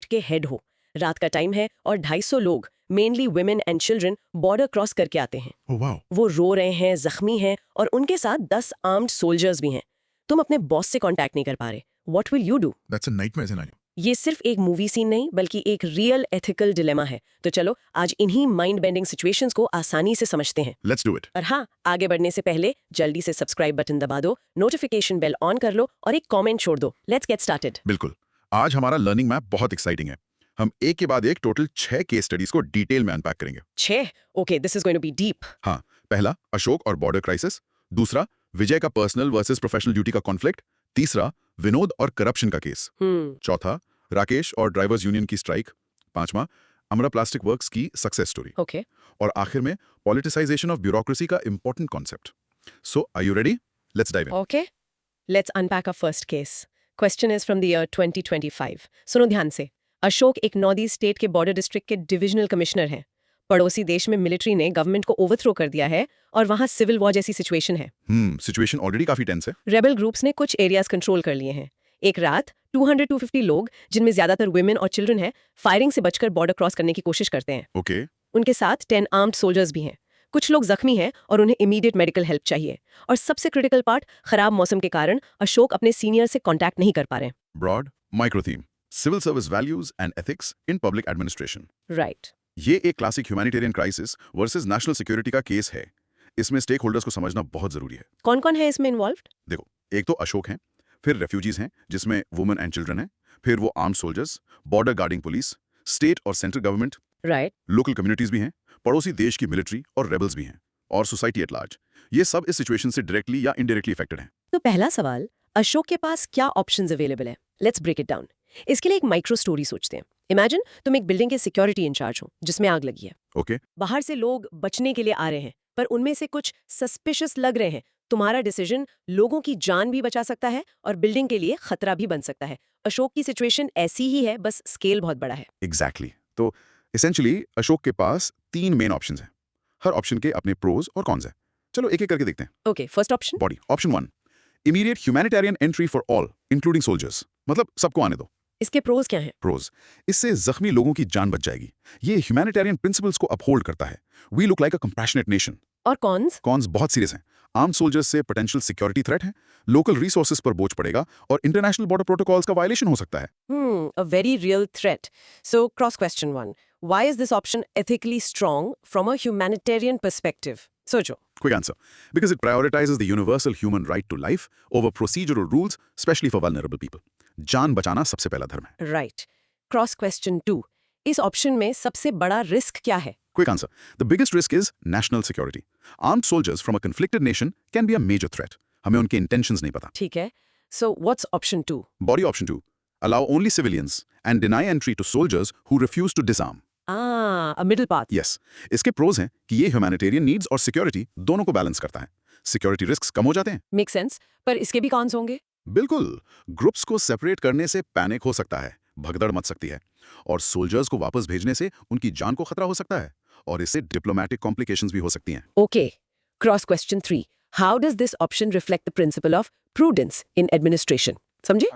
Post के head हो। रात का टाइम है और 250 लोग, mainly women and children, border cross करके आते हैं। Oh wow, वो रो रहे हैं, जख्मी हैं और उनके साथ 10 आर्म्ड सोल्जर्स भी हैं। तुम अपने बॉस से कांटेक्ट नहीं कर पा रहे। What will you do? that's a nightmare scenario. ये सिर्फ एक मूवी सीन नहीं बल्कि एक रियल एथिकल डिलेमा है। तो चलो आज इन्हीं माइंड बेंडिंग सिचुएशंस को आसानी से समझते हैं। Let's do it. और हाँ, आगे बढ़ने से पहले जल्दी से सब्सक्राइब बटन दबा दो, नोटिफिकेशन बेल ऑन कर लो और एक कमेंट छोड़ दो। Let's get started. बिल्कुल। आज हमारा लर्निंग मैप बहुत एक्साइटिंग है। हम एक के बाद एक टोटल 6 केस स्टडीज को डिटेल में अनपैक करेंगे। 6? Okay, this is going to be deep. हाँ, पहला अशोक और बॉर्डर क्राइसिस, दूसरा विजय का पर्सनल वर्सेस प्रोफेशनल ड्यूटी का कॉन्फ्लिक्ट, तीसरा विनोद और करप्शन का केस, चौथा राकेश और ड्राइवर्स यूनियन की स्ट्राइक, पांचवा अमरा प्लास्टिक वर्क्स की सक्सेस स्टोरी, ओके, और आखिर में पॉलिटिसाइजेशन ऑफ ब्यूरोक्रेसी का important concept. So are you ready? Let's dive in. Okay, let's unpack our first case. Question is from the year 2025। सुनो ध्यान से। अशोक एक नॉर्थ ईस्ट स्टेट के बॉर्डर डिस्ट्रिक्ट के डिविजनल कमिश्नर हैं। पड़ोसी देश में मिलिट्री ने गवर्नमेंट को ओवरथ्रो कर दिया है और वहां सिविल वॉर जैसी सिचुएशन है। सिचुएशन ऑलरेडी काफी टेंस है। रेबल ग्रुप्स ने कुछ एरियाज कंट्रोल कर लिए हैं। एक रात 200-250 लोग, जिनमें ज्यादातर वुमेन और चिल्ड्रन हैं, फायरिंग से बचकर बॉर्डर क्रॉस करने की कोशिश करते हैं। ओके, उनके साथ 10 आर्म्ड सोल्जर्स भी हैं। कुछ लोग जख्मी हैं और उन्हें इमीडिएट मेडिकल हेल्प चाहिए। और सबसे क्रिटिकल पार्ट, खराब मौसम के कारण अशोक अपने सीनियर से कांटेक्ट नहीं कर पा रहे। Broad micro theme, civil service values and ethics in public administration. Right. ये एक classic humanitarian crisis versus national security का केस है। इसमें स्टेक होल्डर्स को समझना बहुत जरूरी है। कौन कौन है इसमें इन्वॉल्व्ड? देखो, एक तो अशोक हैं, फिर रेफ्यूजीज हैं जिसमें वुमेन एंड चिल्ड्रन हैं, फिर वो armed soldiers, border guarding police, state और central government, right. Local communities भी हैं, पड़ोसी देश की मिलिट्री और रेबल्स भी हैं, और सोसाइटी एट लार्ज। ये सब इस सिचुएशन से डायरेक्टली या इनडायरेक्टली अफेक्टेड हैं। तो पहला सवाल, अशोक के पास क्या ऑप्शंस अवेलेबल है? Let's break it down. इसके लिए एक माइक्रो स्टोरी सोचते हैं। इमेजिन तुम एक बिल्डिंग के सिक्योरिटी इंचार्ज हो जिसमें आग लगी है। ओके, बाहर से लोग बचने के लिए आ रहे हैं, पर उनमें से कुछ सस्पिशियस लग रहे हैं। तुम्हारा डिसीजन लोगों की जान भी बचा सकता है और बिल्डिंग के लिए खतरा भी बन सकता है। अशोक की सिचुएशन ऐसी ही है, बस स्केल बहुत बड़ा है। एग्जैक्टली। तो एसेंशियली अशोक के पास 3 मेन ऑप्शंस हैं। हर ऑप्शन के अपने प्रोज और कॉन्स हैं। चलो एक एक करके देखते हैं। Okay, first option. Body option 1, immediate humanitarian entry for all including soldiers, मतलब सबको आने दो। इसके प्रोज क्या हैं? प्रोज, इससे जख्मी लोगों की जान बच जाएगी। ये ह्यूमैनिटेरियन प्रिंसिपल्स को अपहोल्ड करता है। We look like a compassionate nation. और कॉन्स? कॉन्स बहुत सीरियस हैं। आर्म्ड सोल्जर्स से पोटेंशियल सिक्योरिटी थ्रेट है, लोकल रिसोर्सेज पर बोझ पड़ेगा और इंटरनेशनल बॉर्डर प्रोटोकॉल्स का वायलेशन हो सकता है। A very real threat. So, cross question 1. Why is this option ethically strong from a humanitarian perspective? सोचो। Quick answer. Because it prioritizes the universal human right to life over procedural rules, especially for vulnerable people. जान बचाना सबसे पहला धर्म है। Right. Cross question 2, इस option में सबसे बड़ा रिस्क क्या है? Quick answer. The biggest risk is national security. Armed soldiers from a conflicted nation can be a major threat. हमें उनके intentions नहीं पता। ठीक है। So, what's option 2? Body option 2. Allow only civilians and deny entry to soldiers who refuse to disarm. A middle path. Yes. इसके pros हैं कि ये humanitarian needs और security दोनों को balance करता है। Security risks कम हो जाते हैं। Make sense. पर इसके भी कॉन्स होंगे? बिल्कुल। ग्रुप्स को सेपरेट करने से पैनिक हो सकता है, भगदड़ मच सकती है, और सोल्जर्स को वापस भेजने से उनकी जान को खतरा हो सकता है, और इससे डिप्लोमेटिक कॉम्प्लिकेशंस भी हो सकती हैं। Okay. Cross question 3. How does this option reflect the principle of prudence in administration? समझे?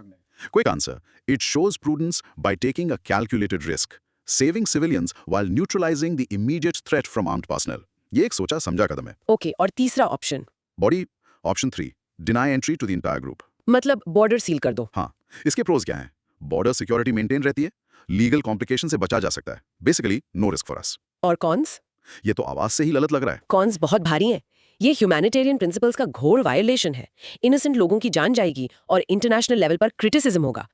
Quick answer. It shows prudence by taking a calculated risk, saving civilians while neutralizing the immediate threat from armed personnel. ये एक सोचा समझा कदम है। Okay. और तीसरा option? Body option 3. Deny entry to the entire group. मतलब border seal कर दो। हाँ, इसके प्रोज क्या हैं? बॉर्डर सिक्योरिटी मेंटेन रहती है, लीगल कॉम्प्लिकेशन से बचा जा सकता है। Basically no risk for us. और कॉन्स? ये तो आवाज से ही गलत लग रहा है। कॉन्स बहुत भारी हैं। ये ह्यूमैनिटेरियन प्रिंसिपल्स का घोर वायोलेशन है। इनोसेंट लोगों की जान जाएगी और इंटरनेशनल लेवल पर क्रिटिसिज्म होगा।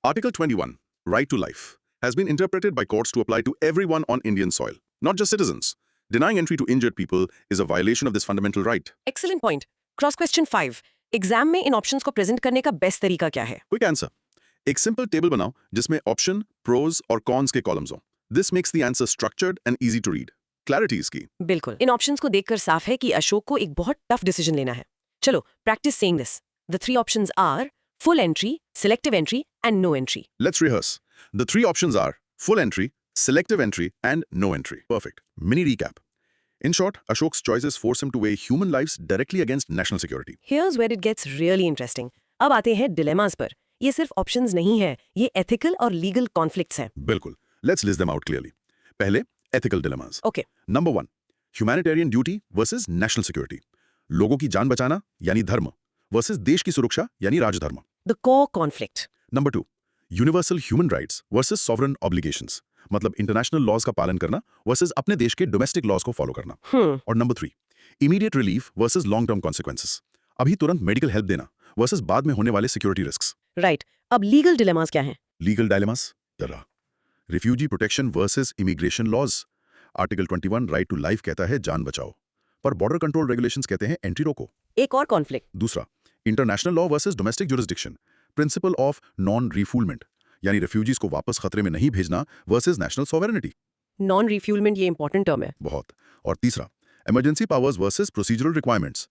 Article 21, right to life, has been interpreted by courts to apply to everyone on Indian soil, not just citizens. Denying entry to injured people is a violation of this fundamental right. Excellent point. Cross question 5, exam में इन options को present करने का best तरीका क्या है? Quick answer. एक simple table बनाओ जिसमें ऑप्शन, प्रोज और कॉन्स के कॉलम्स हों. This makes the answer structured and easy to read. Clarity is key. बिल्कुल। इन ऑप्शंस को देखकर साफ है कि अशोक को एक बहुत टफ डिसीजन लेना है। चलो practice saying this. The 3 options are full entry, selective entry and no entry. Let's rehearse. The 3 options are full entry, selective entry, and no entry. Perfect. Mini recap. In short, Ashok's choices force him to weigh human lives directly against national security. Here's where it gets really interesting. अब आते हैं dilemmas पर। ये सिर्फ options नहीं है, ये ethical और लीगल कॉन्फ्लिक्ट्स हैं। बिल्कुल, let's list them out clearly. पहले, ethical dilemmas. Okay, number 1, humanitarian duty versus national security. लोगों की जान बचाना यानी धर्म वर्सेस देश की सुरक्षा यानी राजधर्म। The core conflict. Number 2, universal human rights versus sovereign obligations, मतलब इंटरनेशनल लॉज का पालन करना वर्सेस अपने देश के डोमेस्टिक लॉज को फॉलो करना। और number 3, immediate relief versus long term consequences, अभी तुरंत मेडिकल हेल्प देना वर्सेस बाद में होने वाले सिक्योरिटी रिस्क्स। राइट, अब लीगल डिलेमास क्या हैं? लीगल डायलेमास, जरा। Refugee protection versus immigration laws. Article 21 right to life कहता है जान बचाओ, पर बॉर्डर कंट्रोल रेगुलेशंस कहते हैं एंट्री रोको। एक और कॉन्फ्लिक्ट। दूसरा, international law versus domestic jurisdiction, principle of non refoulement, यानी रिफ्यूजीज को वापस खतरे में नहीं भेजना वर्सेस नेशनल सॉवरेनिटी। नॉन रिफ्यूलमेंट ये इंपॉर्टेंट टर्म है। बहुत। और तीसरा, emergency powers versus procedural requirements,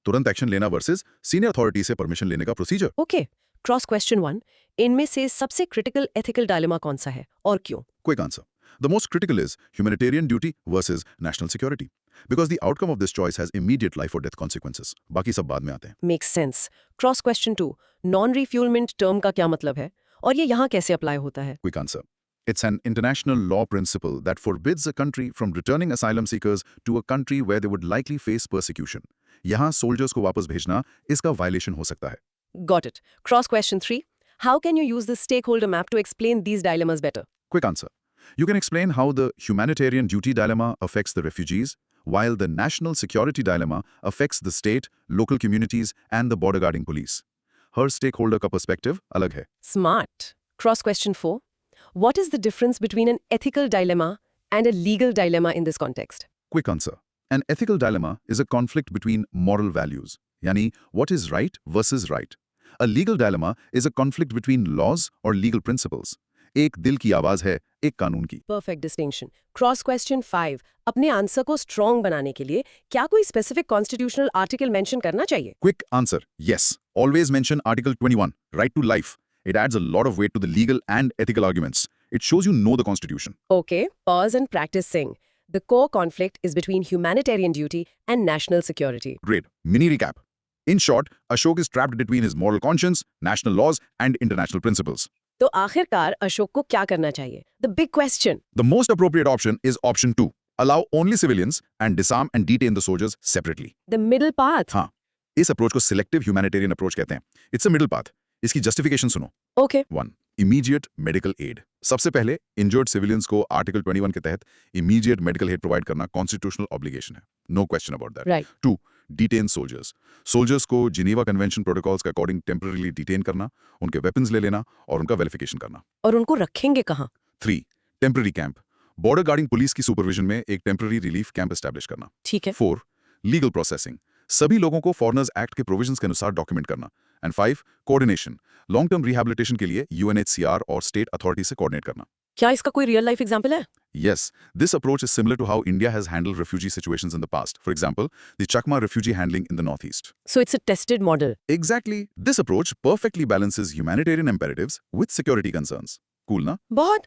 तुरंत एक्शन लेना वर्सेस सीनियर अथॉरिटी से परमिशन लेने का प्रोसीजर। ओके, क्रॉस क्वेश्चन 1, इनमें से सबसे क्रिटिकल एथिकल डायलेमा कौन सा है और क्यों? Quick answer. The most critical is humanitarian duty versus national security. Because the outcome of this choice has immediate life or death consequences. बाकी सब बाद में आते हैं। Makes sense. Cross question 2, non refoulement term का क्या मतलब है और ये यहाँ कैसे अप्लाई होता है? Quick answer. It's an international law principle that forbids a country from returning asylum seekers to a country where they would likely face persecution. यहाँ soldiers को वापस भेजना इसका violation हो सकता है। Got it. Cross question 3, how can you use this stakeholder map to explain these dilemmas better? Quick answer. You can explain how the humanitarian duty dilemma affects the refugees, while the national security dilemma affects the state, local communities, and the border guarding police. Her stakeholder का perspective अलग है। Smart. Cross question 4, what is the difference between an ethical dilemma and a legal dilemma in this context? Quick answer. An ethical dilemma is a conflict between moral values, यानी what is right versus right. A legal dilemma is a conflict between laws or legal principles. एक दिल की आवाज है, एक कानून की। Perfect distinction. Cross question 5, अपने आंसर को स्ट्रॉन्ग बनाने के लिए क्या कोई स्पेसिफिक कॉन्स्टिट्यूशनल आर्टिकल मेंशन करना चाहिए? Quick answer. Yes. Always mention Article 21, right to life. It adds a lot of weight to the legal and ethical arguments. It shows you know the Constitution. Okay, pause and practice saying. The core conflict is between humanitarian duty and national security. Great. Mini recap. In short, Ashok is trapped between his moral conscience, national laws, and international principles. तो आखिरकार अशोक को क्या करना चाहिए? The big question. The most appropriate option is option 2. Allow only civilians and disarm and detain the soldiers separately. The middle path. हाँ, इस approach को selective humanitarian approach कहते हैं। It's a middle path. इसकी जस्टिफिकेशन सुनो। Okay. 1. Immediate medical aid. सबसे पहले injured civilians को आर्टिकल 21 के तहत इमीडिएट मेडिकल एड प्रोवाइड करना कॉन्स्टिट्यूशनल ऑब्लिगेशन है। No question about that. Right. 2. Detain soldiers. Soldiers को जिनेवा कन्वेंशन प्रोटोकॉल्स के अकॉर्डिंग टेम्पररीली डिटेन करना, उनके वेपन्स ले लेना और उनका वेरिफिकेशन करना। और उनको रखेंगे कहाँ? 3. Temporary camp. Border guarding police की सुपरविजन में एक टेम्पररी रिलीफ कैंप एस्टैब्लिश करना। ठीक है। 4. Legal processing. सभी लोगों को फॉरेनर्स एक्ट के प्रोविजंस के अनुसार डॉक्यूमेंट करना। And 5. Coordination. Long term rehabilitation के लिए UNHCR और स्टेट अथॉरिटी से कोऑर्डिनेट करना। क्या इसका कोई रियल लाइफ एग्जांपल है? Yes, this approach is similar to how India has handled refugee situations in the past. For example, the Chakma refugee handling in the northeast. So it's a tested model. Exactly. This approach perfectly balances humanitarian imperatives with security concerns. Cool, na? बहुत.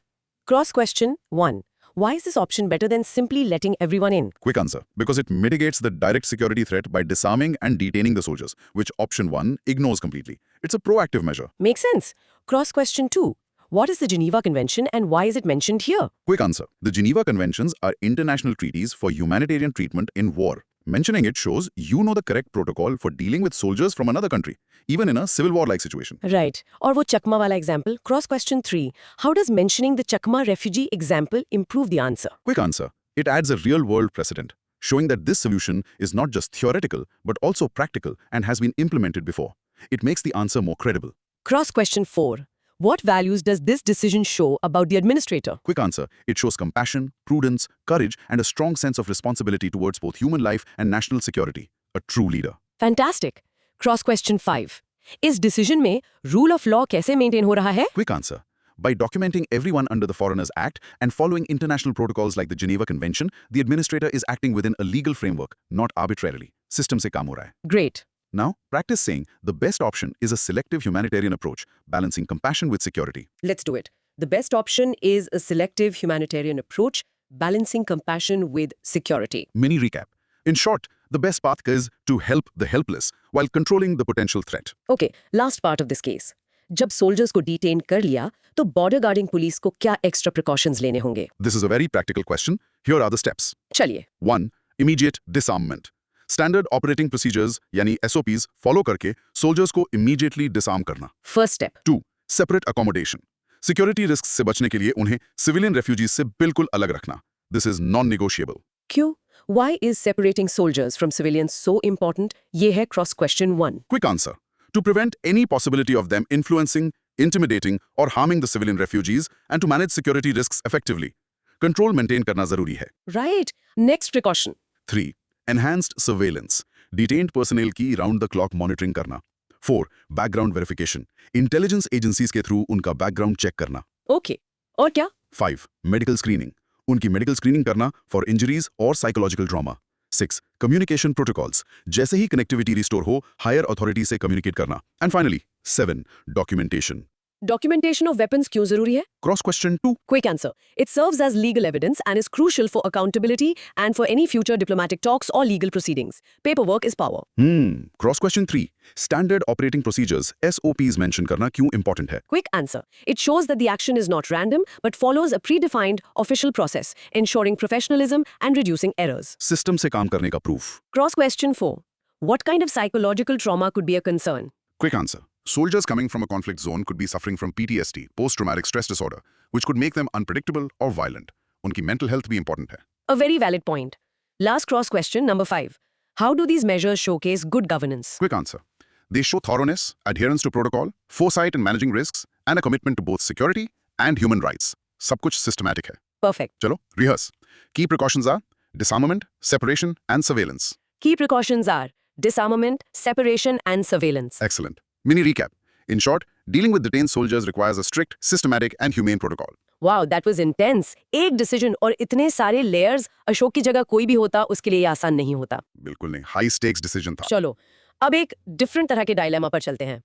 Cross question 1, why is this option better than simply letting everyone in? Quick answer. Because it mitigates the direct security threat by disarming and detaining the soldiers, which option 1 ignores completely. It's a proactive measure. Makes sense. Cross question 2, what is the Geneva Convention and why is it mentioned here? Quick answer. The Geneva Conventions are international treaties for humanitarian treatment in war. Mentioning it shows you know the correct protocol for dealing with soldiers from another country, even in a civil war-like situation. Right. और वो चकमा वाला example, cross question 3, how does mentioning the Chakma refugee example improve the answer? Quick answer. It adds a real-world precedent, showing that this solution is not just theoretical, but also practical and has been implemented before. It makes the answer more credible. Cross question 4, what values does this decision show about the administrator? Quick answer. It shows compassion, prudence, courage, and a strong sense of responsibility towards both human life and national security. A true leader. Fantastic. Cross question 5, इस decision में rule of law कैसे maintain हो रहा है? Quick answer. By documenting everyone under the Foreigners Act and following international protocols like the Geneva Convention, the administrator is acting within a legal framework, not arbitrarily. System से काम हो रहा है. Great. Now, practice saying the best option is a selective humanitarian approach, balancing compassion with security. Let's do it. The best option is a selective humanitarian approach, balancing compassion with security. Mini recap. In short, the best path is to help the helpless while controlling the potential threat. Okay, last part of this case. जब soldiers को detain कर लिया तो border guarding police को क्या extra precautions लेने होंगे? This is a very practical question. Here are the steps. चलिए। 1. Immediate disarmament. Standard operating procedures यानी SOPs फॉलो करके सोल्जर्स को immediately disarm करना. First step. 2. Separate accommodation. Security risk से बचने के लिए उन्हें सिविलियन रेफ्यूजीज से बिल्कुल अलग रखना. This is non-negotiable. क्यों? Why is separating soldiers from civilians so important? ये है cross question 1। Quick answer. To prevent any possibility of them influencing, intimidating or harming the civilian refugees and to manage security risks effectively. Control maintain करना जरूरी है. Right. Next precaution. 3. Enhanced surveillance. Detained personnel की round the clock monitoring करना. 4. Background verification. Intelligence agencies के through उनका background check करना. Okay, और क्या? 5. Medical screening. उनकी medical screening करना for injuries or psychological trauma. 6. Communication protocols. जैसे ही connectivity restore हो, higher authority से communicate करना. And finally, 7. Documentation. Documentation of weapons क्यों जरूरी है? Cross question 2. Quick answer. It serves as legal evidence and is crucial for accountability and for any future diplomatic talks or legal proceedings. Paperwork is power. Cross question 3. Standard operating procedures SOPs mention करना क्यों important है? Quick answer. It shows that the action is not random but follows a predefined official process, ensuring professionalism and reducing errors. System से काम करने का proof. Cross question 4. What kind of psychological trauma could be a concern? Quick answer. Soldiers coming from a conflict zone could be suffering from PTSD, post-traumatic stress disorder, which could make them unpredictable or violent. उनकी mental health भी important है. A very valid point. Last cross question, number 5. How do these measures showcase good governance? Quick answer. They show thoroughness, adherence to protocol, foresight in managing risks, and a commitment to both security and human rights. सब कुछ systematic है. Perfect. चलो, rehearse. Key precautions are disarmament, separation, and surveillance. Key precautions are disarmament, separation, and surveillance. Excellent. Mini recap. In short, dealing with detained soldiers requires a strict, systematic, and humane protocol. Wow, that was intense. एक decision और इतने सारे layers, Ashok की जगह कोई भी होता उसके लिए ये आसान नहीं होता. बिल्कुल नहीं. High stakes decision था. चलो, अब एक डिफरेंट तरह के डायलेमा पर चलते हैं.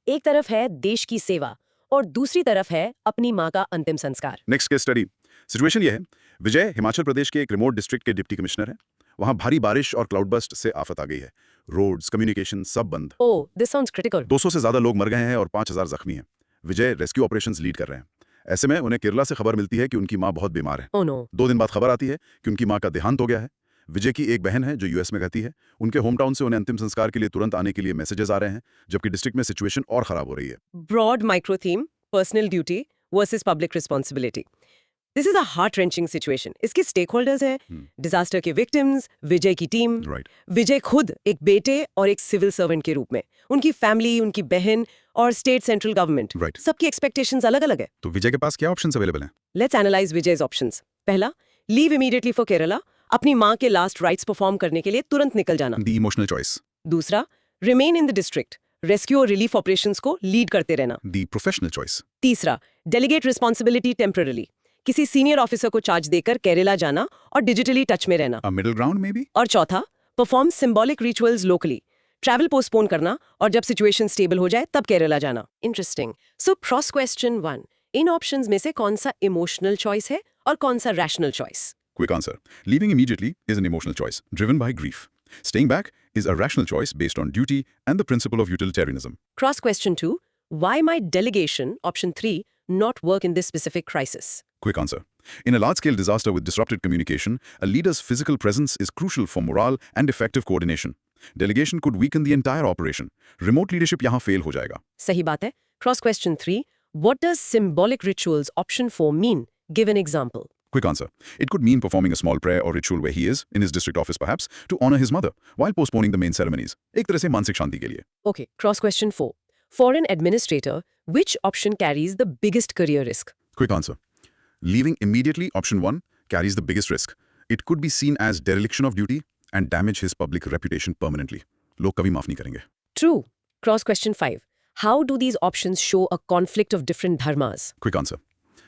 एक तरफ है देश की सेवा और दूसरी तरफ है अपनी माँ का अंतिम संस्कार. Next case study. सिचुएशन ये है, विजय हिमाचल प्रदेश के एक रिमोट डिस्ट्रिक्ट के डिप्टी कमिश्नर हैं. वहां भारी बारिश और क्लाउड बस्ट से आफत आ गई है. रोड्स, कम्युनिकेशन सब बंद. ओह, दिस साउंड्स क्रिटिकल. 200 से ज्यादा लोग मर गए हैं और 5000 जख्मी हैं. विजय रेस्क्यू ऑपरेशंस लीड कर रहे हैं. ऐसे में उन्हें केरला से खबर मिलती है कि उनकी माँ बहुत बीमार है. Oh no. 2 दिन बाद खबर आती है कि उनकी माँ का देहांत हो गया है. विजय की एक बहन है जो यूएस में रहती है. उनके होम टाउन से उन्हें अंतिम संस्कार के लिए तुरंत आने के लिए मैसेजेस आ रहे हैं, जबकि डिस्ट्रिक्ट में सिचुएशन और खराब हो रही है. Broad micro theme, personal duty versus public responsibility. This is a heart-wrenching situation. इसके stakeholders हैं, disaster के victims, विजय की टीम, Right. विजय खुद एक बेटे और एक सिविल सर्वेंट के रूप में, उनकी फैमिली, उनकी बहन और स्टेट सेंट्रल गवर्नमेंट, Right. सबकी एक्सपेक्टेशंस अलग-अलग है. तो विजय के पास क्या ऑप्शंस अवेलेबल हैं? Let's analyze Vijay's options. पहला, leave immediately for Kerala, अपनी माँ के लास्ट राइट्स परफॉर्म करने के लिए तुरंत निकल जाना. The emotional choice. दूसरा, remain in the district, rescue और रिलीफ ऑपरेशंस को लीड करते रहना. The professional choice. तीसरा, delegate responsibility temporarily, किसी सीनियर ऑफिसर को चार्ज देकर केरला जाना और डिजिटली टच में रहना. A middle ground maybe? और चौथा, perform symbolic rituals locally, travel postpone करना और जब सिचुएशन स्टेबल हो जाए तब केरला जाना. इंटरेस्टिंग. सो क्रॉस क्वेश्चन 1, इन ऑप्शंस में से कौन सा इमोशनल चॉइस है और कौन सा rational choice? Quick answer. Leaving immediately is an emotional choice, driven by grief. Staying back is a rational choice based on duty and the principle of utilitarianism. Cross question 2, why might delegation, option 3, not work in this specific crisis? Quick answer. In a large-scale disaster with disrupted communication, a leader's physical presence is crucial for morale and effective coordination. Delegation could weaken the entire operation. Remote leadership यहाँ fail हो जाएगा. सही बात है. Cross question 3, what does symbolic rituals, option 4, mean? Give an example. Quick answer. It could mean performing a small prayer or ritual where he is, in his district office perhaps, to honor his mother, while postponing the main ceremonies. एक तरह से मानसिक शांति के लिए. Okay, cross question 4. For an administrator, which option carries the biggest career risk? Quick answer. Leaving immediately, option 1, carries the biggest risk. It could be seen as dereliction of duty and damage his public reputation permanently. लोग कभी माफ नहीं करेंगे. True. Cross question 5. How do these options show a conflict of different dharmas? Quick answer.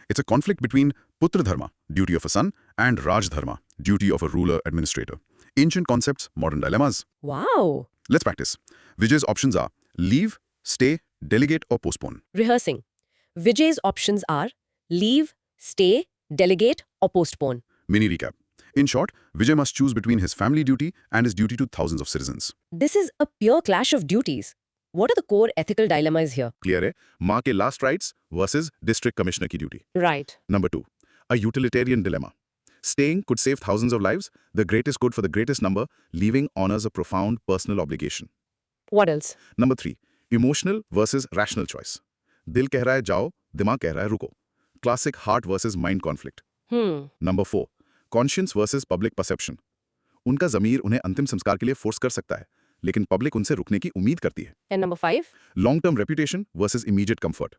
It's a conflict between Putra Dharma, duty of a son, and Raj Dharma, duty of a ruler administrator. Ancient concepts, modern dilemmas. Wow. Let's practice. Vijay's options are leave, stay, delegate, or postpone. Rehearsing. Vijay's options are leave, stay, delegate, or postpone. Mini recap. In short, Vijay must choose between his family duty and his duty to thousands of citizens. This is a pure clash of duties. What are the core ethical dilemmas here? Clear है? माँ के last rites versus district commissioner की duty. Right. Number 2, a utilitarian dilemma. Staying could save thousands of lives, the greatest good for the greatest number, leaving honors a profound personal obligation. What else? Number 3, emotional versus rational choice. दिल कह रहा है जाओ, दिमाग कह रहा है रुको. Classic heart versus mind conflict. Number 4, conscience versus public perception. उनका ज़मीर उन्हें अंतिम संस्कार के लिए फोर्स कर सकता है, लेकिन पब्लिक उनसे रुकने की उम्मीद करती है. And number 5? Long term reputation versus immediate comfort.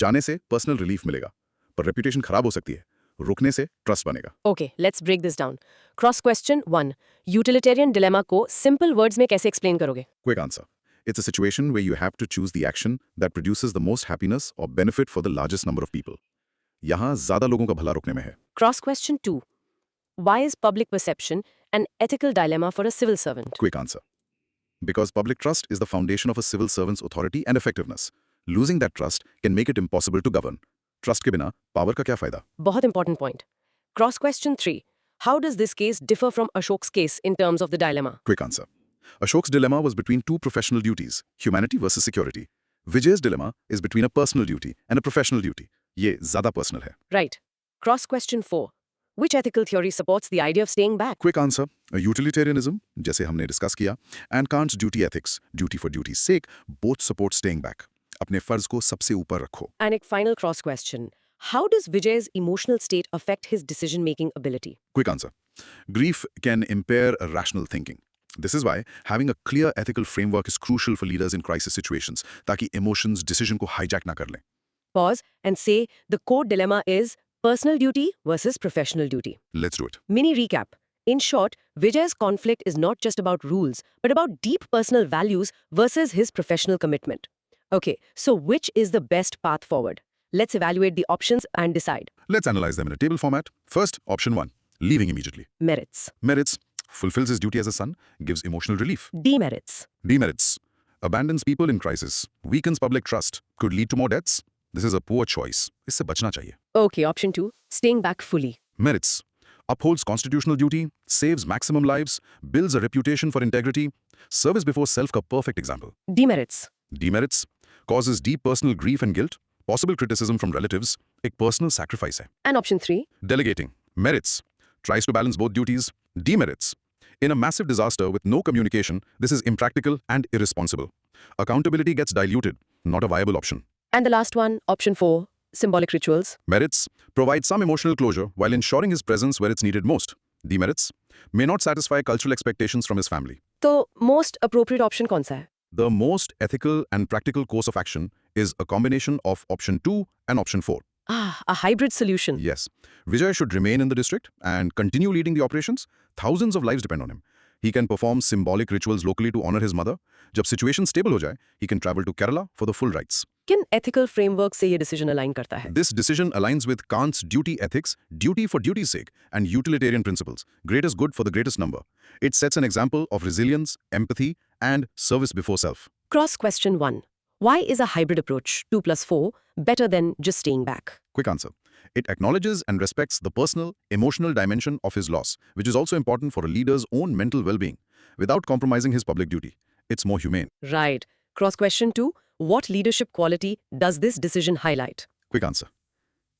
जाने से पर्सनल रिलीफ मिलेगा, पर रेपुटेशन खराब हो सकती है. रुकने से ट्रस्ट बनेगा. Okay, let's break this down. Cross question 1. Utilitarian dilemma को simple words में कैसे explain करोगे? Quick answer. It's a situation where you have to choose the action that produces the most happiness or benefit for the largest number of people. यहाँ ज़्यादा लोगों का भला रुकने में है. Cross question 2. Why is public perception an ethical dilemma for a civil servant? Quick answer. Because public trust is the foundation of a civil servant's authority and effectiveness. Losing that trust can make it impossible to govern. Trust के बिना power का क्या फायदा? बहुत important point. Cross question 3. How does this case differ from Ashok's case in terms of the dilemma? Quick answer. Ashok's dilemma was between two professional duties, humanity versus security. Vijay's dilemma is between a personal duty and a professional duty. ये ज़्यादा personal है. Right. Cross question 4. Which ethical theory supports the idea of staying back? Quick answer. Utilitarianism, जैसे हमने discuss किया, and Kant's duty ethics, duty for duty's sake, both support staying back. अपने फर्ज को सबसे ऊपर रखो. And a final cross question. How does Vijay's emotional state affect his decision-making ability? Quick answer. Grief can impair rational thinking. This is why having a clear ethical framework is crucial for leaders in crisis situations, ताकि emotions decision को hijack ना कर लें. Pause and say the core dilemma is personal duty versus professional duty. Let's do it. Mini recap. In short, Vijay's conflict is not just about rules, but about deep personal values versus his professional commitment. Okay, so which is the best path forward? Let's evaluate the options and decide. Let's analyze them in a table format. First, option 1, leaving immediately. Merits. Merits, fulfills his duty as a son, gives emotional relief. Demerits. Demerits, abandons people in crisis, weakens public trust, could lead to more deaths. This is a poor choice. इससे बचना चाहिए. Okay, option 2, staying back fully. Merits, upholds constitutional duty, saves maximum lives, builds a reputation for integrity, service before self का perfect example. Demerits. Demerits, causes deep personal grief and guilt, possible criticism from relatives, एक personal sacrifice है. And option 3, Delegating, merits, tries to balance both duties. Demerits, in a massive disaster with no communication, this is impractical and irresponsible. Accountability gets diluted, not a viable option. and the last one, option 4, symbolic rituals. Merits, provide some emotional closure while ensuring his presence where it's needed most. Demerits, may not satisfy cultural expectations from his family. तो most appropriate option कौन सा है? The most ethical and practical course of action is a combination of option 2 and option 4. A hybrid solution. Yes, Vijay should remain in the district and continue leading the operations. Thousands of lives depend on him. He can perform symbolic rituals locally to honor his mother. जब situation stable हो जाए, he can travel to Kerala for the full rites. किन ethical framework से ये decision align करता है? This decision aligns with Kant's duty ethics, duty for duty's sake, and utilitarian principles, greatest good for the greatest number. It sets an example of resilience, empathy, and service before self. Cross question 1. Why is a hybrid approach 2 plus 4 better than just staying back? Quick answer. It acknowledges and respects the personal, emotional dimension of his loss, which is also important for a leader's own mental well-being, without compromising his public duty. It's more humane. Right. Cross question 2. What leadership quality does this decision highlight? Quick answer.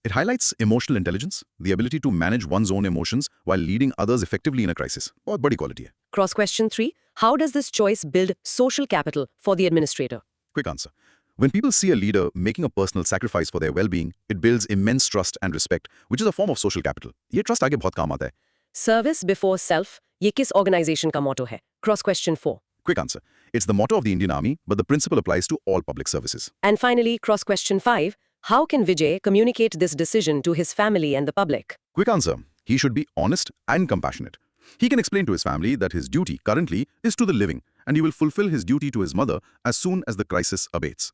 It highlights emotional intelligence, the ability to manage one's own emotions while leading others effectively in a crisis. बहुत बड़ी quality है. Cross question 3. How does this choice build social capital for the administrator? Quick answer. When people see a leader making a personal sacrifice for their well-being, it builds immense trust and respect, which is a form of social capital. ये trust आगे बहुत काम आता है. Service before self. ये किस organization का motto है? Cross question 4. Quick answer. It's the motto of the Indian Army, but the principle applies to all public services. And finally, cross question 5. How can Vijay communicate this decision to his family and the public? Quick answer. He should be honest and compassionate. He can explain to his family that his duty currently is to the living, and he will fulfill his duty to his mother as soon as the crisis abates.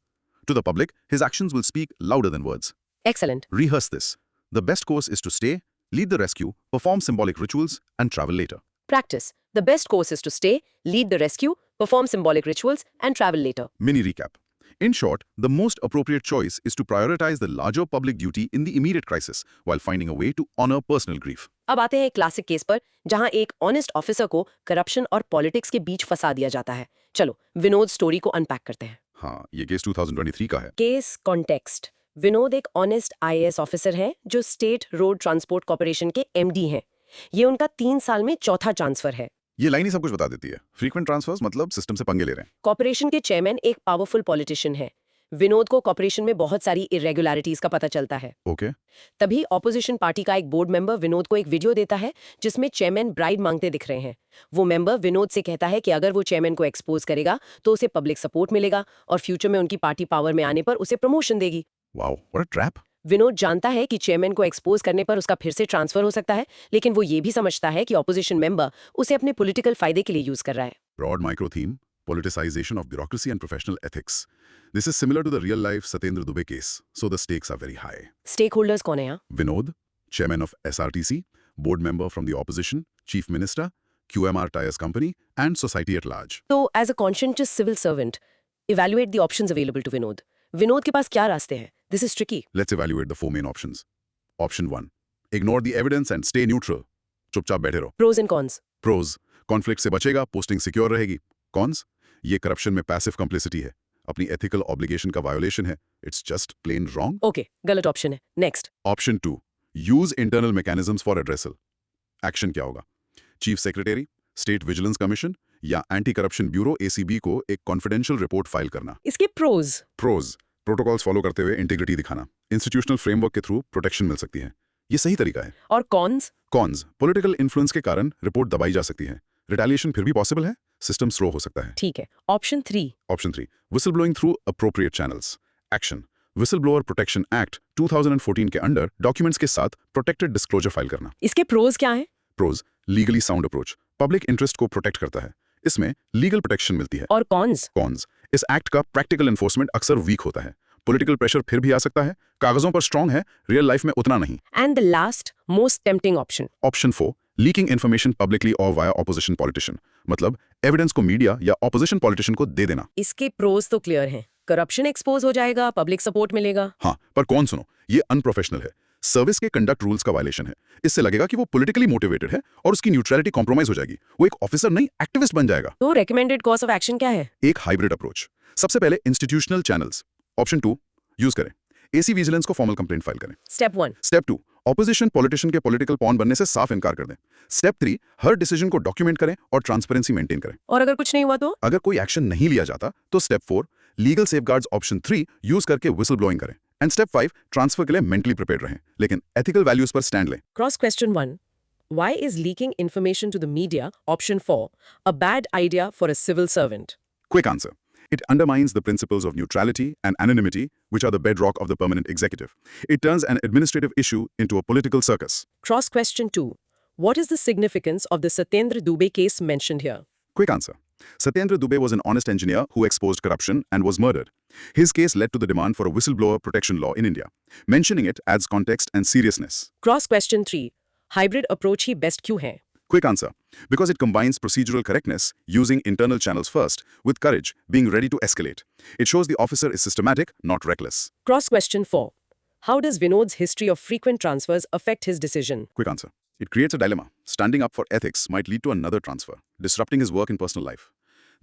To the public, his actions will speak louder than words. Excellent. Rehearse this. The best course is to stay, lead the rescue, perform symbolic rituals, and travel later. Practice. The best course is to stay, lead the rescue, perform symbolic rituals, and travel later. Mini recap. In short, the most appropriate choice is to prioritize the larger public duty in the immediate crisis while finding a way to honor personal grief. अब आते हैं एक classic case पर जहां एक honest officer को corruption और politics के बीच फंसा दिया जाता है. चलो विनोद स्टोरी को अनपैक करते हैं. हाँ, ये केस 2023 का है। Case context. विनोद एक ऑनेस्ट आईएएस ऑफिसर हैं जो स्टेट रोड ट्रांसपोर्ट कॉर्पोरेशन के एमडी हैं। ये उनका 3 साल में चौथा ट्रांसफर है। ये लाइन ही सब कुछ बता देती है। फ्रीक्वेंट ट्रांसफर्स मतलब सिस्टम से पंगे ले रहे हैं। कॉर्पोरेशन के चेयरमैन एक पावरफुल पॉलिटिशियन है। विनोद को कॉर्पोरेशन में बहुत सारी इरेगुलरिटीज का पता चलता है। ओके। तभी ऑपोजिशन पार्टी का एक बोर्ड मेंबर विनोद को एक वीडियो देता है जिसमें चेयरमैन ब्राइब मांगते दिख रहे हैं। वो मेंबर विनोद से कहता है कि अगर वो चेयरमैन को एक्सपोज करेगा तो उसे पब्लिक सपोर्ट मिलेगा और फ्यूचर में उनकी पार्टी पावर में आने पर उसे प्रमोशन देगी। Wow, what a trap. Vinod जानता है कि चेयरमैन को एक्सपोज करने पर उसका फिर से ट्रांसफर हो सकता है, लेकिन वो ये भी समझता है कि ऑपोजिशन मेंबर उसे अपने पॉलिटिकल फायदे के लिए यूज कर रहा है। Broad micro theme, politicization of bureaucracy and professional ethics. This is similar to the real life Satyendra Dubey case, so the stakes are very high. Stakeholders कौन है यहाँ? Vinod, chairman of SRTC, board member from the opposition, chief minister, QMR Tires Company, and society at large. तो as a conscious civil servant evaluate the options available to Vinod. Vinod के पास क्या रास्ते हैं? This is tricky. Let's evaluate the four main options. Option 1. Ignore the evidence and stay neutral. चुपचाप बैठे रहो. Pros and cons. Pros. Conflict से बचेगा, posting secure रहेगी. Cons. ये corruption में passive complicity है. अपनी ethical obligation का violation है. It's just plain wrong. Okay, गलत ऑप्शन है। Next. Option 2. Use internal mechanisms for addressal. Action क्या होगा? Chief Secretary, State Vigilance Commission या Anti-Corruption Bureau ACB को एक confidential report file करना. इसके प्रोज। Pros. Protocols follow करते हुए integrity दिखाना. Institutional framework के through protection मिल सकती है. ये सही तरीका है. और कॉन्स। Cons. Political influence के कारण रिपोर्ट दबाई जा सकती है. Retaliation फिर भी possible है. System slow हो सकता है. ठीक है। Option 3। Option 3. Whistleblowing through appropriate channels. Action. Whistleblower Protection Act 2014 के अंडर डॉक्यूमेंट्स के साथ प्रोटेक्टेड डिस्क्लोजर फाइल करना. इसके प्रोज क्या है? Pros. Legally sound approach. Public interest को प्रोटेक्ट करता है. इसमें लीगल प्रोटेक्शन मिलती है. और कॉन्स। कॉन्स. इस एक्ट का प्रैक्टिकल एनफोर्समेंट अक्सर वीक होता है. पॉलिटिकल प्रेशर फिर भी आ सकता है. कागजों पर स्ट्रांग है, रियल लाइफ में उतना नहीं. And the last most tempting option. Option 4. Leaking information publicly और वाया ऑपोजिशन पॉलिटिशियन. मतलब एविडेंस को मीडिया या ऑपोजिशन पॉलिटिशियन को दे देना. इसके प्रोज तो क्लियर हैं। करप्शन एक्सपोज हो जाएगा, पब्लिक सपोर्ट मिलेगा। हाँ, पर कौन सुनो, ये अनप्रोफेशनल है. सर्विस के कंडक्ट रूल्स का वायलेशन है. इससे लगेगा कि वो पॉलिटिकली मोटिवेटेड है और उसकी न्यूट्रलिटी कॉम्प्रोमाइज हो जाएगी. वो एक ऑफिसर नहीं, एक्टिविस्ट बन जाएगा. तो रेकमेंडेड कोर्स ऑफ एक्शन क्या है? एक हाइब्रिड अप्रोच. सबसे पहले इंस्टीट्यूशनल चैनल्स. ऑप्शन 2 यूज करें. एसी विजिलेंस को फॉर्मल कंप्लेंट फाइल करें. स्टेप 1। स्टेप 2 ऑपोजिशन पॉलिटिशियन के पॉलिटिकल पॉन बनने से साफ इनकार कर दें. स्टेप 3 हर डिसीजन को डॉक्यूमेंट करें और ट्रांसपेरेंसी मेंटेन करें. और अगर कुछ नहीं हुआ तो? अगर कोई एक्शन नहीं लिया जाता तो step 4 legal safeguards option 3 use करके विसल ब्लोइंग करें. एंड स्टेप 5 ट्रांसफर के लिए मेंटली प्रिपेयर्ड रहें, लेकिन एथिकल वैल्यूज पर स्टैंड लें. Cross question 1. Why is leaking information to the media, option 4, a bad idea for a civil servant? Quick answer. It undermines the principles of neutrality and anonymity, which are the bedrock of the permanent executive. It turns an administrative issue into a political circus. Cross question 2. What is the significance of the Satyendra Dubey case mentioned here? Quick answer. Satyendra Dubey was an honest engineer who exposed corruption and was murdered. His case led to the demand for a whistleblower protection law in India. Mentioning it adds context and seriousness. Cross question 3. Hybrid approach he best क्यों है? Quick answer. Because it combines procedural correctness, using internal channels first, with courage, being ready to escalate. It shows the officer is systematic, not reckless. Cross question 4. How does Vinod's history of frequent transfers affect his decision? Quick answer. It creates a dilemma. Standing up for ethics might lead to another transfer, disrupting his work in personal life.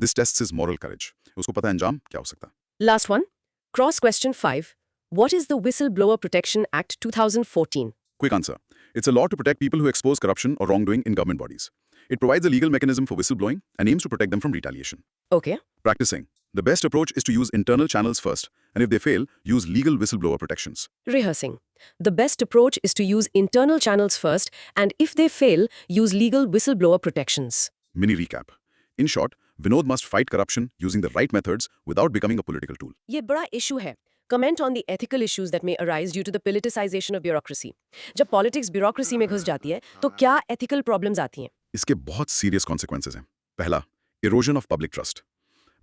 This tests his moral courage. उसको पता है अंजाम क्या हो सकता है. Last one. Cross question 5. What is the Whistleblower Protection Act 2014? Quick answer. It's a law to protect people who expose corruption or wrongdoing in government bodies. It provides a legal mechanism for whistleblowing and aims to protect them from retaliation. Okay. Practicing. The best approach is to use internal channels first, and if they fail, use legal whistleblower protections. Rehearsing. The best approach is to use internal channels first, and if they fail, use legal whistleblower protections. Mini recap. In short, Vinod must fight corruption using the right methods without becoming a political tool. ये बड़ा issue है. Comment on the ethical issues that may arise due to the politicization of bureaucracy. जब politics bureaucracy में घुस जाती है, तो क्या ethical problems आती हैं? इसके बहुत सीरियस कॉन्सिक्वेंसेस हैं. पहला, erosion of public trust.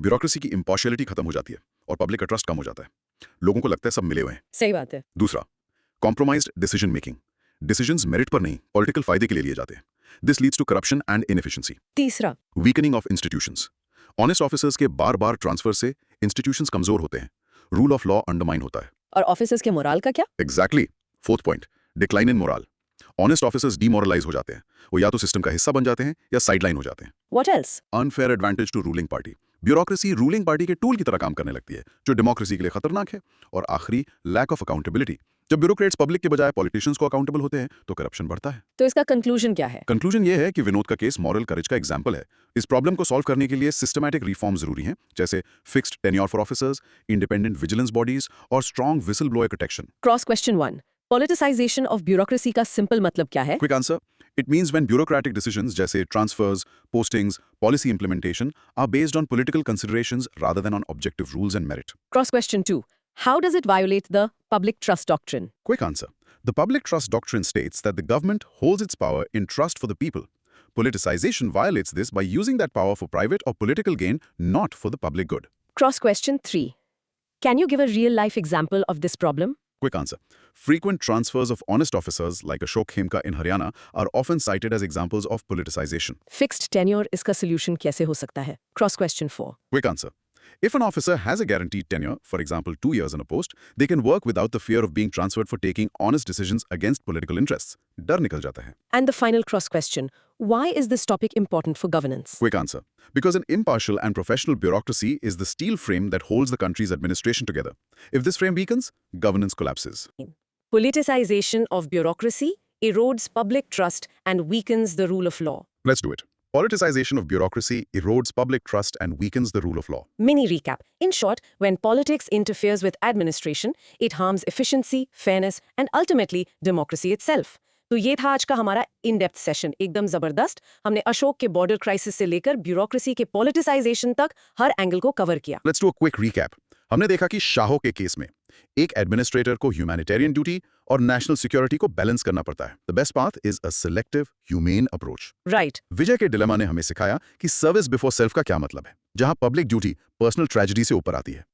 Bureaucracy की इम्पार्शियलिटी खत्म हो जाती है और पब्लिक का ट्रस्ट कम हो जाता है. लोगों को लगता है सब मिले हुए हैं. सही बात है. दूसरा, compromised decision making. Decisions merit पर नहीं, पॉलिटिकल फायदे के लिए लिए जाते हैं. This leads to corruption and inefficiency. तीसरा, weakening of institutions. Honest officers के बार-बार ट्रांसफर से इंस्टीट्यूशंस कमजोर होते हैं. रूल ऑफ लॉ अंडरमाइन होता है. और ऑफिसर्स के मोरल का क्या? Exactly. Fourth point, decline in moral. Honest officers demoralise हो जाते हैं. वो या तो सिस्टम का हिस्सा बन जाते हैं या साइडलाइन हो जाते हैं. What else? Unfair advantage to ruling party. Bureaucracy ruling party के टूल की तरह काम करने लगती है, जो डेमोक्रेसी के लिए खतरनाक है। और आखिरी, लैक ऑफ अकाउंटेबिलिटी। जब ब्यूरोक्रेट्स पब्लिक के बजाय पॉलिटिशियंस को अकाउंटेबल होते हैं तो करप्शन बढ़ता है। तो इसका कंक्लूजन क्या है? कंक्लूजन ये है कि विनोद का केस मॉरल करेज का एग्जाम्पल है। इस प्रॉब्लम को सॉल्व करने के लिए सिस्टमैटिक रिफॉर्म जरूरी हैं, जैसे fixed tenure for officers, independent vigilance bodies और strong whistle blower protection. Cross question 1, politicization of bureaucracy का सिंपल मतलब क्या है? Quick answer, it means when bureaucratic decisions जैसे transfers, postings, policy implementation are based on political considerations rather than on objective rules and merit. Cross question 2, how does it violate the public trust doctrine? Quick answer. The public trust doctrine states that the government holds its power in trust for the people. Politicization violates this by using that power for private or political gain, not for the public good. Cross question 3, can you give a real life example of this problem? Quick answer. Frequent transfers of honest officers like Ashok Khemka in Haryana are often cited as examples of politicization. Fixed tenure इसका solution कैसे हो सकता है? Cross question 4, Quick answer. If an officer has a guaranteed tenure, for example 2 years in a post, they can work without the fear of being transferred for taking honest decisions against political interests. डर निकल जाता है। and the final cross question, why is this topic important for governance? Quick answer. Because an impartial and professional bureaucracy is the steel frame that holds the country's administration together. If this frame weakens, governance collapses. Politicization of bureaucracy erodes public trust and weakens the rule of law. Let's do it. Politicization of bureaucracy erodes public trust and weakens the rule of law. Mini recap. In short, when politics interferes with administration, it harms efficiency, fairness, and ultimately democracy itself. तो ये था आज का हमारा in depth session, एकदम जबरदस्त। हमने अशोक के बॉर्डर क्राइसिस से लेकर ब्यूरोक्रेसी के पॉलिटिसाइजेशन तक हर एंगल को कवर किया। Let's do a quick recap. हमने देखा कि शाहो के केस में एक एडमिनिस्ट्रेटर को ह्यूमैनिटेरियन ड्यूटी और नेशनल सिक्योरिटी को बैलेंस करना पड़ता है। The best path is a selective humane approach. Right. Vijay के डिलेमा ने हमें सिखाया कि सर्विस बिफोर सेल्फ का क्या मतलब है, जहां पब्लिक ड्यूटी पर्सनल ट्रेजेडी से ऊपर आती है।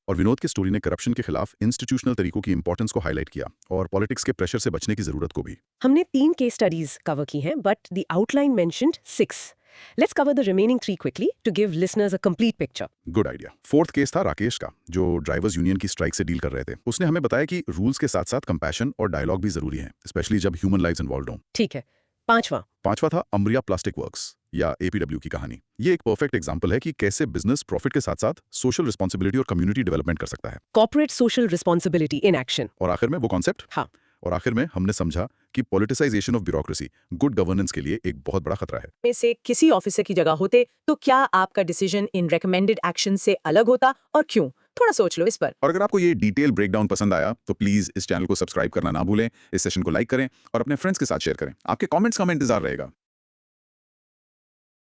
और विनोद की स्टोरी ने करप्शन के खिलाफ इंस्टीट्यूशनल तरीकों की इंपॉर्टेंस को हाईलाइट किया और पॉलिटिक्स के प्रेशर से बचने की जरूरत को भी। हमने 3 केस स्टडीज कवर की हैं, but the outline mentioned 6. Let's cover the remaining 3 quickly to give listeners a complete picture. Good idea. Fourth case था राकेश का, जो ड्राइवर्स यूनियन की स्ट्राइक से डील कर रहे थे। उसने हमें बताया कि रूल्स के साथ साथ कंपैशन और डायलॉग भी जरूरी है, स्पेशली जब ह्यूमन लाइव्स इन्वॉल्वड हों। ठीक है। पांचवा था अमरिया प्लास्टिक वर्क्स या एपीडब्ल्यू की कहानी। ये एक परफेक्ट एग्जांपल है कि कैसे बिजनेस प्रॉफिट के साथ साथ सोशल रिस्पांसिबिलिटी और कम्युनिटी डेवलपमेंट कर सकता है। Corporate social responsibility in action. और आखिर में वो कॉन्सेप्ट। हाँ। और आखिर में हमने समझा कि politicisation of bureaucracy good governance के लिए एक बहुत बड़ा खतरा है। में से किसी ऑफिसर की जगह होते तो क्या आपका डिसीजन इन रेकमेंडेड एक्शन से अलग होता और क्यों? थोड़ा सोच लो इस पर। और अगर आपको ये डिटेल ब्रेकडाउन पसंद आया तो प्लीज इस चैनल को सब्सक्राइब करना ना भूलें, इस सेशन को लाइक करें और अपने फ्रेंड्स के साथ शेयर करें। आपके कमेंट्स का हमें इंतजार रहेगा।